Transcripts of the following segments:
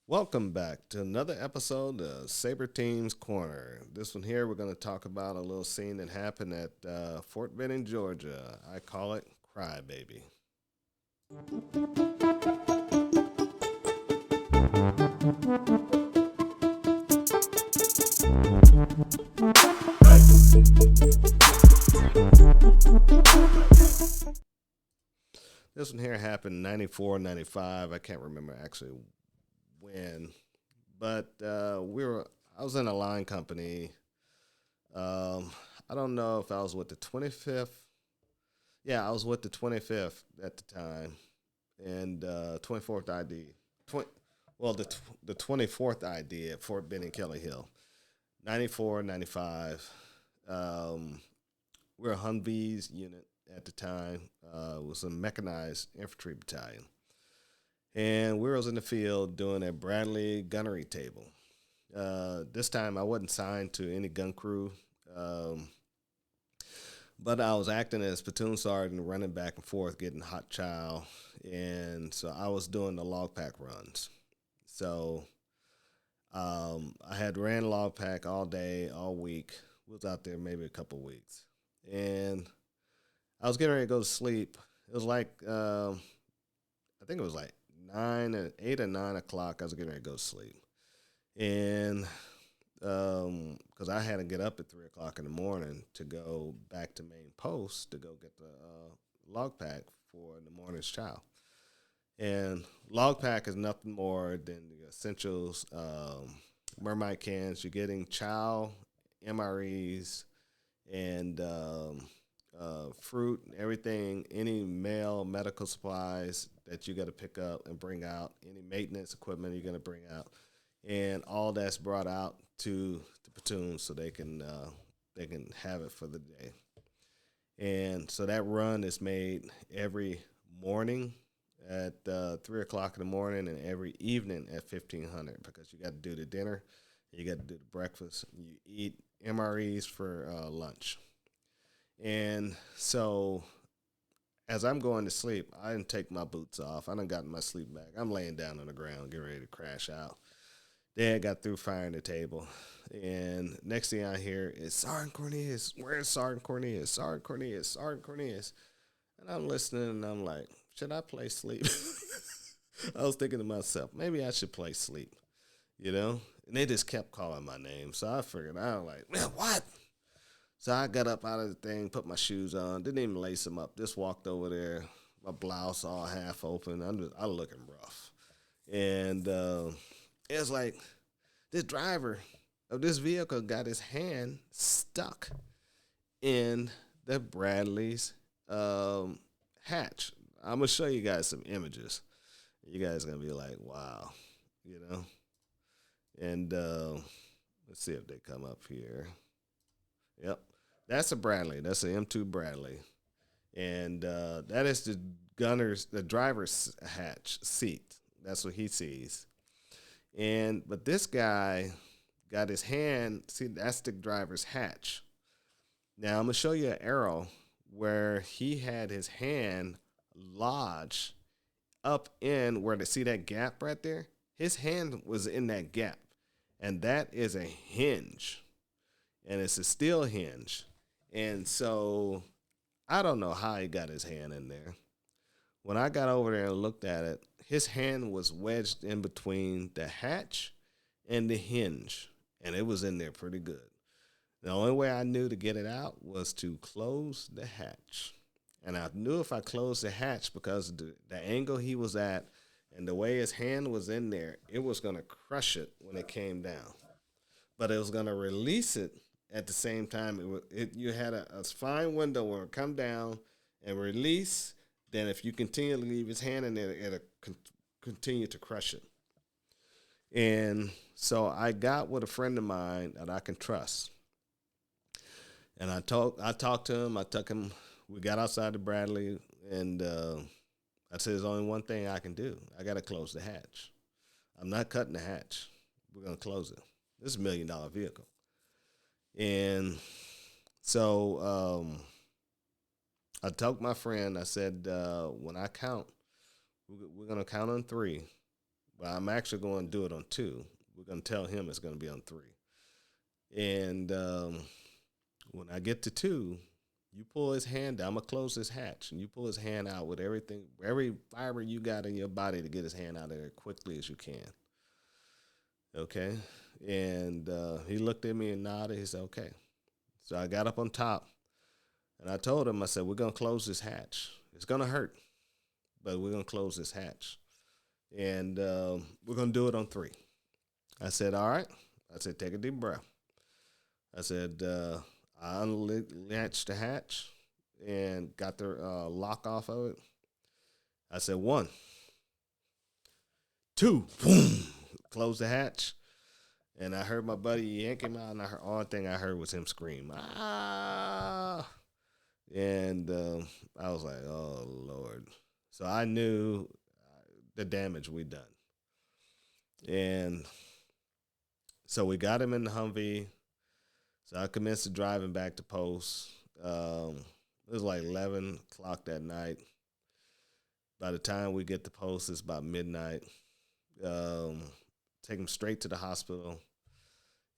Welcome back to another episode of Saber Team's Corner. This one here, we're going to talk about a little scene that happened at Fort Benning, Georgia. I call it Cry Baby. This one here happened 94, 95. I can't remember actually when, but I was in a line company. Um, I don't know if I was with the 25th. Yeah, I was with the 25th at the time, and 24th ID. 20, well, the 24th ID at Fort Benning, Kelly Hill. 94, 95. Um, we're a Humvees unit at the time. It was a mechanized infantry battalion. And we was in the field doing a Bradley gunnery table. This time I wasn't signed to any gun crew, um, but I was acting as platoon sergeant, running back and forth, getting hot chow, and so I was doing the log pack runs. So I had ran log pack all day, all week. We was out there maybe a couple weeks, and I was getting ready to go to sleep. It was like I think it was like 8 or 9 o'clock. I was getting ready to go to sleep, and because I had to get up at 3 o'clock in the morning to go back to main post to go get the log pack for the morning's chow. And log pack is nothing more than the essentials, mermite cans. You're getting chow, MREs, and fruit, everything, any mail, medical supplies that you got to pick up and bring out, any maintenance equipment you're going to bring out, and all that's brought out to the platoon so they can have it for the day. And so that run is made every morning at 3 o'clock in the morning and every evening at 1500 because you got to do the dinner, you got to do the breakfast, you eat MREs for lunch. And so as I'm going to sleep, I didn't take my boots off. I done got my sleep bag. I'm laying down on the ground, getting ready to crash out. Dad got through firing the table. And next thing I hear is Sergeant Cornelius. Where's Sergeant Cornelius? Sergeant Cornelius. Sergeant Cornelius. And I'm listening and I'm like, should I play sleep? I was thinking to myself, maybe I should play sleep, you know? And they just kept calling my name. So I figured, I was like, man, what? So I got up out of the thing, put my shoes on, didn't even lace them up. Just walked over there, my blouse all half open. I'm looking rough. And it was like this driver of this vehicle got his hand stuck in the Bradley's hatch. I'm gonna show you guys some images. You guys are gonna be like, wow, you know. And let's see if they come up here. Yep, that's a Bradley. That's an M2 Bradley, and that is the driver's hatch seat. That's what he sees. But this guy got his hand. See, that's the driver's hatch. Now I'm gonna show you an arrow where he had his hand lodged up in where to see that gap right there. His hand was in that gap, and that is a hinge, and it's a steel hinge. And so I don't know how he got his hand in there. When I got over there and looked at it, his hand was wedged in between the hatch and the hinge, and it was in there pretty good. The only way I knew to get it out was to close the hatch. And I knew if I closed the hatch because the angle he was at and the way his hand was in there, it was going to crush it when it came down. But it was going to release it at the same time. You had a fine window where it come down and release. Then if you continue to leave his hand in there, it'll continue to crush it. And so I got with a friend of mine that I can trust. And I talked to him. I took him. We got outside the Bradley, and I said, "There's only one thing I can do. I got to close the hatch. I'm not cutting the hatch. We're gonna close it. This is $1 million vehicle." And so I told my friend. I said, "When I count, we're gonna count on three. Well, I'm actually going to do it on two. We're going to tell him it's going to be on three. And when I get to two, you pull his hand down. I'm going to close his hatch, and you pull his hand out with everything, every fiber you got in your body to get his hand out of there as quickly as you can. Okay? And he looked at me and nodded. He said, okay. So I got up on top, and I told him, I said, we're going to close this hatch. It's going to hurt, but we're going to close this hatch. And we're going to do it on three. I said, all right. I said, take a deep breath. I said, I unlatched the hatch and got the lock off of it. I said, one, two, boom, close the hatch. And I heard my buddy yank him out, and the only thing I heard was him scream, ah. And I was like, oh, Lord. So I knew the damage we'd done. And so we got him in the Humvee. So I commenced driving back to post. It was like 11 o'clock that night. By the time we get to post, it's about midnight. Take him straight to the hospital.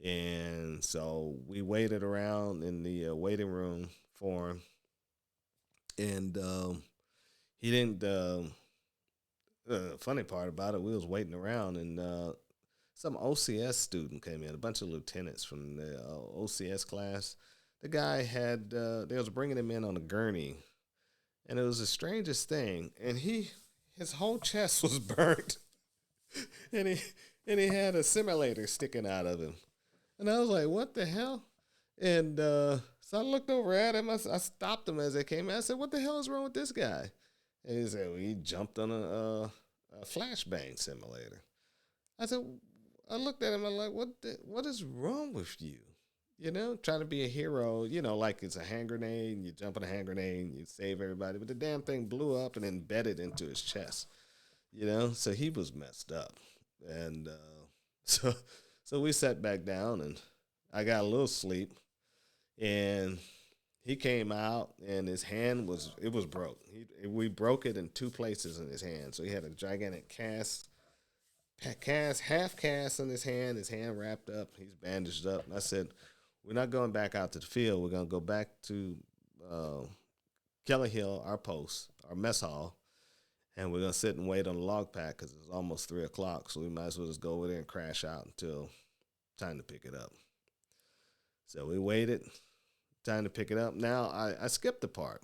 And so we waited around in the waiting room for him. And he didn't, funny part about it, we was waiting around, and some OCS student came in, a bunch of lieutenants from the OCS class. The guy had, they was bringing him in on a gurney, and it was the strangest thing. And his whole chest was burnt, and he had a simulator sticking out of him. And I was like, what the hell? And so I looked over at him. I stopped him as they came in. I said, what the hell is wrong with this guy? And he said, well, he jumped on a flashbang simulator. I said, I looked at him. I'm like, what is wrong with you? You know, trying to be a hero, you know, like it's a hand grenade, and you jump on a hand grenade and you save everybody. But the damn thing blew up and embedded into his chest, you know? So he was messed up. And so we sat back down, and I got a little sleep. And he came out, and his hand was broke. We broke it in two places in his hand. So he had a gigantic half cast on his hand wrapped up. He's bandaged up. And I said, we're not going back out to the field. We're going to go back to Kelly Hill, our post, our mess hall, and we're going to sit and wait on the log pack because it's almost 3 o'clock. So we might as well just go over there and crash out until time to pick it up. So we waited, time to pick it up. Now, I skipped the part,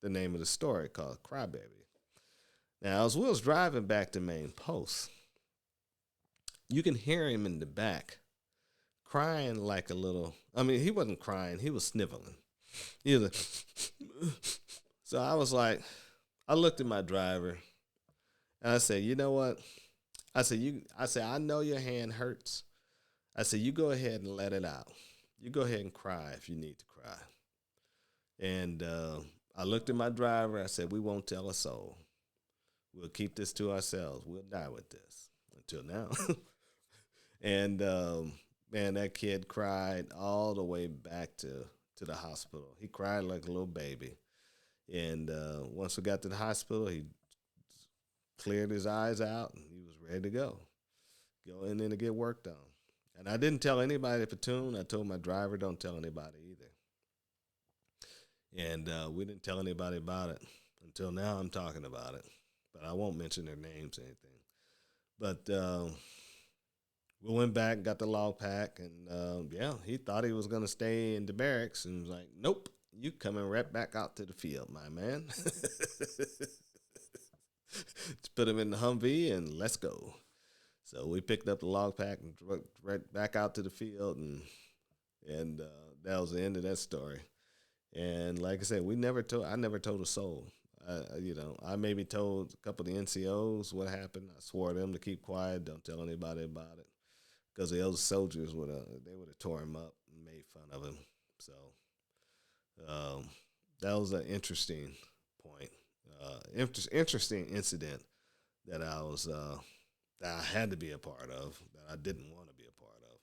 the name of the story called Crybaby. Now, as we was driving back to main post, you can hear him in the back crying like a little, I mean, he wasn't crying, he was sniveling. He was like, so I was like, I looked at my driver, and I said, you know what? I said, I know your hand hurts. I said, you go ahead and let it out. You go ahead and cry if you need to cry. And I looked at my driver. I said, we won't tell a soul. We'll keep this to ourselves. We'll die with this until now. And, man, that kid cried all the way back to the hospital. He cried like a little baby. And once we got to the hospital, he cleared his eyes out, and he was ready to go in there to get work done. And I didn't tell anybody at Platoon. I told my driver, don't tell anybody either. And we didn't tell anybody about it until now. I'm talking about it. But I won't mention their names or anything. But we went back, got the log pack, and yeah, he thought he was going to stay in the barracks, and was like, nope, you coming right back out to the field, my man. Just put him in the Humvee, and let's go. So we picked up the log pack and right back out to the field, and that was the end of that story. And like I said, I never told a soul. I maybe told a couple of the NCOs what happened. I swore them to keep quiet, don't tell anybody about it, because the other soldiers would have tore him up and made fun of him. So that was an interesting point, interesting incident that that I had to be a part of, that I didn't want to be a part of.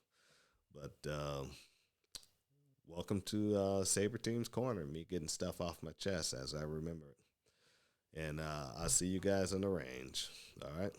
But welcome to Saber Team's Corner, me getting stuff off my chest as I remember it. And I'll see you guys on the range. All right?